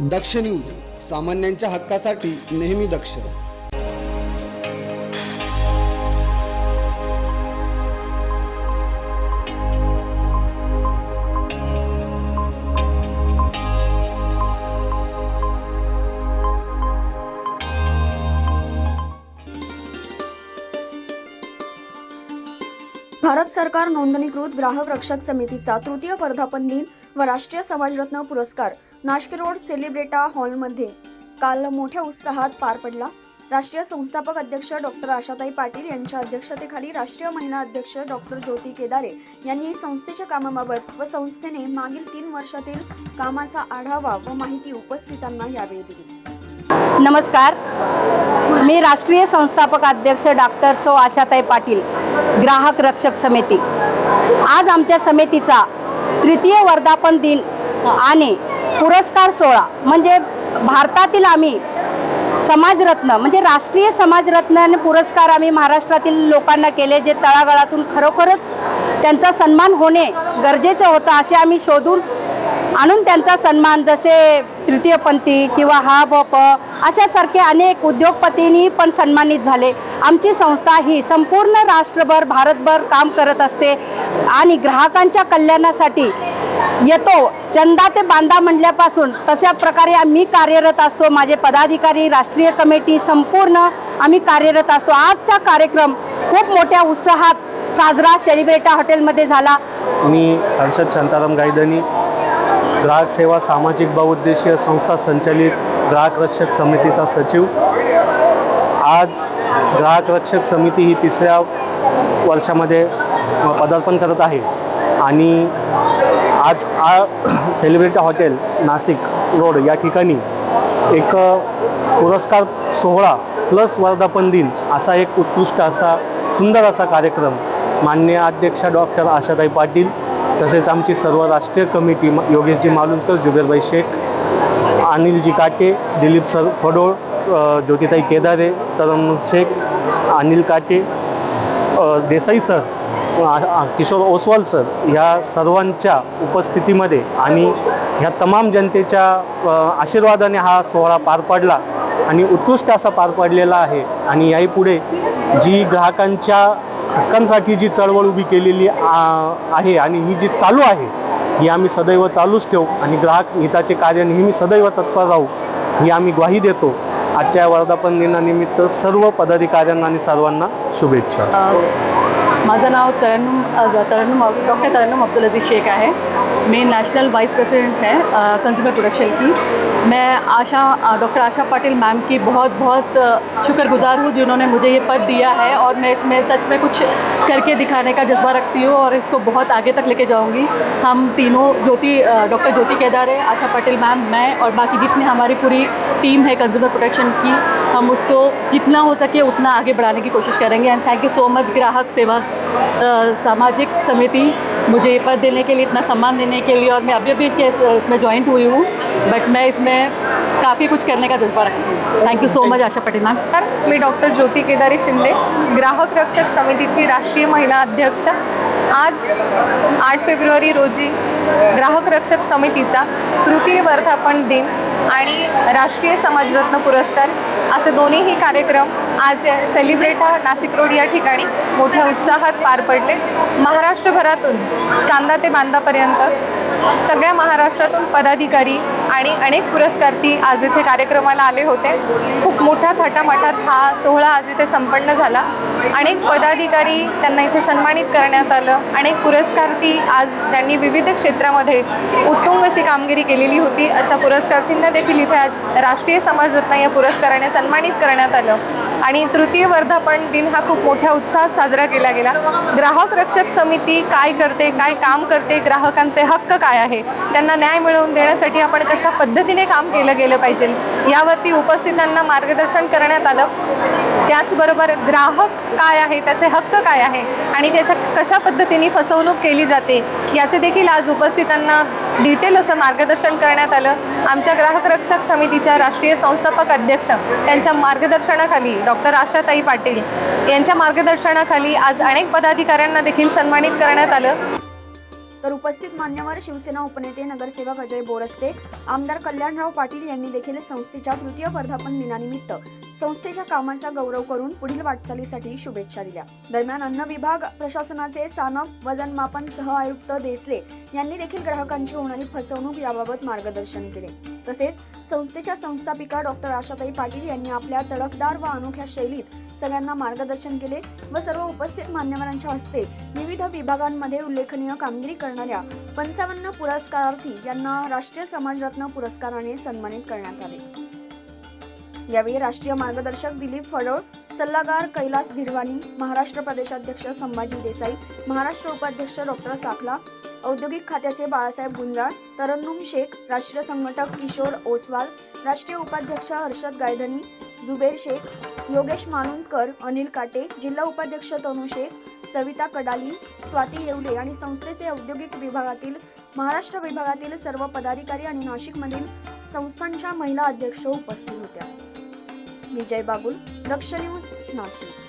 दक्ष news, सामान्यांच्या हक्कासाठी नेहमी दक्ष. भारत सरकार नोंदणीकृत ग्राहक रक्षक समितीचा तृतीय वर्धापन दिन व राष्ट्रीय समाजरत्न पुरस्कार नाशिक रोड सेलिब्रेटा हॉलमध्ये काल मोठ्या उत्साहात पार पडला. राष्ट्रीय संस्थापक अध्यक्ष डॉक्टर आशाताई पाटील यांच्या अध्यक्षतेखाली राष्ट्रीय महिला अध्यक्ष डॉक्टर ज्योती केदारे यांनी संस्थेच्या कामाबाबत व संस्थेने मागील 3 वर्षातील कामाचा आढावा व माहिती उपस्थितांना यावेळी दिली. नमस्कार, मी राष्ट्रीय संस्थापक अध्यक्ष डॉक्टर सौ आशाताई पाटील, ग्राहक रक्षक समिती. आज आमच्या समितीचा तृतीय वर्धापन दिन आणि पुरस्कार सोहळा म्हणजे भारतातील आम्ही समाजरत्न म्हणजे राष्ट्रीय समाजरत्न पुरस्कार आम्ही महाराष्ट्रातील लोकांना केले, जे तळागाळातून खरोखरच त्यांचा सन्मान होणे गरजेचं होतं असे आम्ही शोधून आणून त्यांचा सन्मान, जसे तृतीयपंथी किंवा हब अशासारखे अनेक उद्योगपतींनी पण सन्मानित झाले. आमची संस्था ही संपूर्ण राष्ट्रभर भारतभर काम करत असते आणि ग्राहकांच्या कल्याणासाठी येतो. चंदा ते बांधा म्हणल्यापासून तशा प्रकारे आम्ही कार्यरत असतो. माझे पदाधिकारी, राष्ट्रीय कमिटी संपूर्ण आम्ही कार्यरत असतो. आजचा कार्यक्रम खूप मोठ्या उत्साहात साजरा सेलिब्रेटा हॉटेलमध्ये झाला. मी हर्षद शांताराम गायधनी, ग्राहक सेवा सामाजिक बहुउद्देशीय संस्था संचालित ग्राहक रक्षक समितीचा सचिव. आज ग्राहक रक्षक समिती ही 3ऱ्या वर्षामध्ये पदार्पण करत आहे आणि आज सेलिब्रेटा हॉटेल नाशिक रोड या ठिकाणी एक पुरस्कार सोहळा प्लस वर्धापन दिन असा एक उत्कृष्ट असा सुंदर असा कार्यक्रम माननीय अध्यक्षा डॉक्टर आशाताई पाटील, तसेच आमची सर्व राष्ट्रीय कमिटी योगेशजी मालुंजकर, जुबेरभाई शेख, अनिलजी काटे, दिलीप सर फडोळ, ज्योतिताई केदारे, तरन्नुम शेख, अनिल काटे, देसाई सर, किशोर ओसवाल सर ह्या सर्वांच्या उपस्थितीमध्ये आणि ह्या तमाम जनतेच्या आशीर्वादाने हा सोहळा पार पडला आणि उत्कृष्ट असा पार पडलेला आहे. आणि याही पुढे जी ग्राहकांच्या हक्कांसाठी जी चळवळ उभी केलेली आहे आणि ही जी चालू आहे ही आम्ही सदैव चालूच ठेवू आणि ग्राहक हिताचे कार्य नेहमी सदैव तत्पर राहू ही आम्ही ग्वाही देतो. आजच्या वर्धापन दिनानिमित्त सर्व पदाधिकाऱ्यांना आणि सर्वांना शुभेच्छा. माझं नाव डॉक्टर तरन्नुम अब्दुल अजीज शेख है. मैं नेशनल वाइस प्रेसिडेंट है कंज्यूमर प्रोडक्शन की. मैं डॉक्टर आशा पाटिल मैम की बहुत बहुत शुक्रगुजार हूँ जिन्होंने मुझे ये पद दिया है और मैं इसमें सच में कुछ करके दिखाने का जज्बा रखती हूँ और इसको बहुत आगे तक लेके जाऊँगी. हम तीनों डॉक्टर ज्योति केदारे, आशा पाटिल मैम, मैं और बाकी जितनी हमारी पूरी टीम है कंज्यूमर प्रोटेक्शन की, हम उसको जितना हो सके उतना आगे बढ़ाने की कोशिश करेंगे. End thank you so much ग्राहक सेवा सामाजिक समिति मुझे ये पद देने के लिए, इतना सम्मान देने के लिए. और मैं अभी इसमें ज्वाइन हुई हूँ, बट मैं इसमें काफ़ी कुछ करने का जज्बा रखती हूँ. Thank you so much Asha Patil ma'am. मी डॉक्टर ज्योती केदारे शिंदे, ग्राहक रक्षक समितीची राष्ट्रीय महिला अध्यक्ष. आज 8 फेब्रुवारी रोजी ग्राहक रक्षक समितीचा तृतीय वर्धापन दिन आणि राष्ट्रीय समाजरत्न पुरस्कार असे दोन्हीही कार्यक्रम आज सेलिब्रेटा नाशिक रोड या ठिकाणी मोठ्या उत्साहात पार पडले. महाराष्ट्रभरातून चांदा ते बांधापर्यंत सगळ्या महाराष्ट्रातून पदाधिकारी आणि अनेक पुरस्कार्थी आज इथे कार्यक्रमाला आले होते. खूप मोठ्या थाटामाटात हा सोहळा आज इथे संपन्न झाला. अनेक पदाधिकारी त्यांना इथे सन्मानित करण्यात आलं. अनेक पुरस्कार्थी आज त्यांनी विविध क्षेत्रामध्ये उत्तुंग अशी कामगिरी केलेली होती. अशा पुरस्कार्थींना देखील इथे आज राष्ट्रीय समाजरत्न या पुरस्काराने सन्मानित करण्यात आलं. आणि तृतीय वर्धापन दिन हा खूप मोठ्या उत्साहात साजरा केला गेला. ग्राहक रक्षक समिती काय करते, काय काम करते, ग्राहकांचे हक्क काय आहे, त्यांना न्याय मिळवून देण्यासाठी आपण कशा पद्धतीने काम केलं गेलं पाहिजे यावरती उपस्थितांना मार्गदर्शन करण्यात आलं. त्याचबरोबर ग्राहक काय आहे, त्याचे हक्क काय आहे आणि त्याच्या कशा पद्धतीने फसवणूक केली जाते याचे देखील आज उपस्थितांना डिटेल असं मार्गदर्शन करण्यात आलं. आमच्या ग्राहक रक्षक समितीच्या राष्ट्रीय संस्थापक अध्यक्ष यांच्या मार्गदर्शनाखाली डॉक्टर आशाताई पाटील यांच्या मार्गदर्शनाखाली आज अनेक पदाधिकाऱ्यांना देखील सन्मानित करण्यात आलं. तर उपस्थित मान्यवर शिवसेना उपनेते नगरसेवक अजय बोरस्ते, आमदार कल्याणराव पाटील यांनी देखील संस्थेच्या तृतीय वर्धापन दिनानिमित्त संस्थेच्या कामाचा गौरव करून पुढील वाटचालीसाठी शुभेच्छा दिल्या. दरम्यान अन्न विभाग प्रशासनाचे सानप वजनमापन सह आयुक्त देसले यांनी देखील ग्राहकांची होणारी फसवणूक याबाबत मार्गदर्शन केले. तसेच संस्थेच्या संस्थापिका डॉक्टर आशाताई पाटील यांनी आपल्या तडफदार व अनोख्या शैलीत सगळ्यांना मार्गदर्शन केले व सर्व उपस्थित मान्यवरांच्या हस्ते विविध विभागांमध्ये उल्लेखनीय कामगिरी करणाऱ्या 55 पुरस्कारार्थी यांना राष्ट्रीय समाजरत्न पुरस्काराने सन्मानित करण्यात आले. यावेळी राष्ट्रीय मार्गदर्शक दिलीप फडोळ, सल्लागार कैलास धिरवानी, महाराष्ट्र प्रदेशाध्यक्ष संभाजी देसाई, महाराष्ट्र उपाध्यक्ष डॉक्टर साखला, औद्योगिक खात्याचे बाळासाहेब गुंजाळ, तरन्नुम शेख, राष्ट्रीय संघटक किशोर ओसवाल, राष्ट्रीय उपाध्यक्ष हर्षद गायधनी, जुबेर शेख, योगेश मालुंजकर, अनिल काटे, जिल्हा उपाध्यक्ष तनू शेख, सविता कडाली, स्वाती येवले आणि संस्थेचे औद्योगिक विभागातील, महाराष्ट्र विभागातील सर्व पदाधिकारी आणि नाशिकमधील संस्थांच्या महिला अध्यक्ष उपस्थित होत्या. विजय बागुल, दक्ष न्यूज, नाशिक.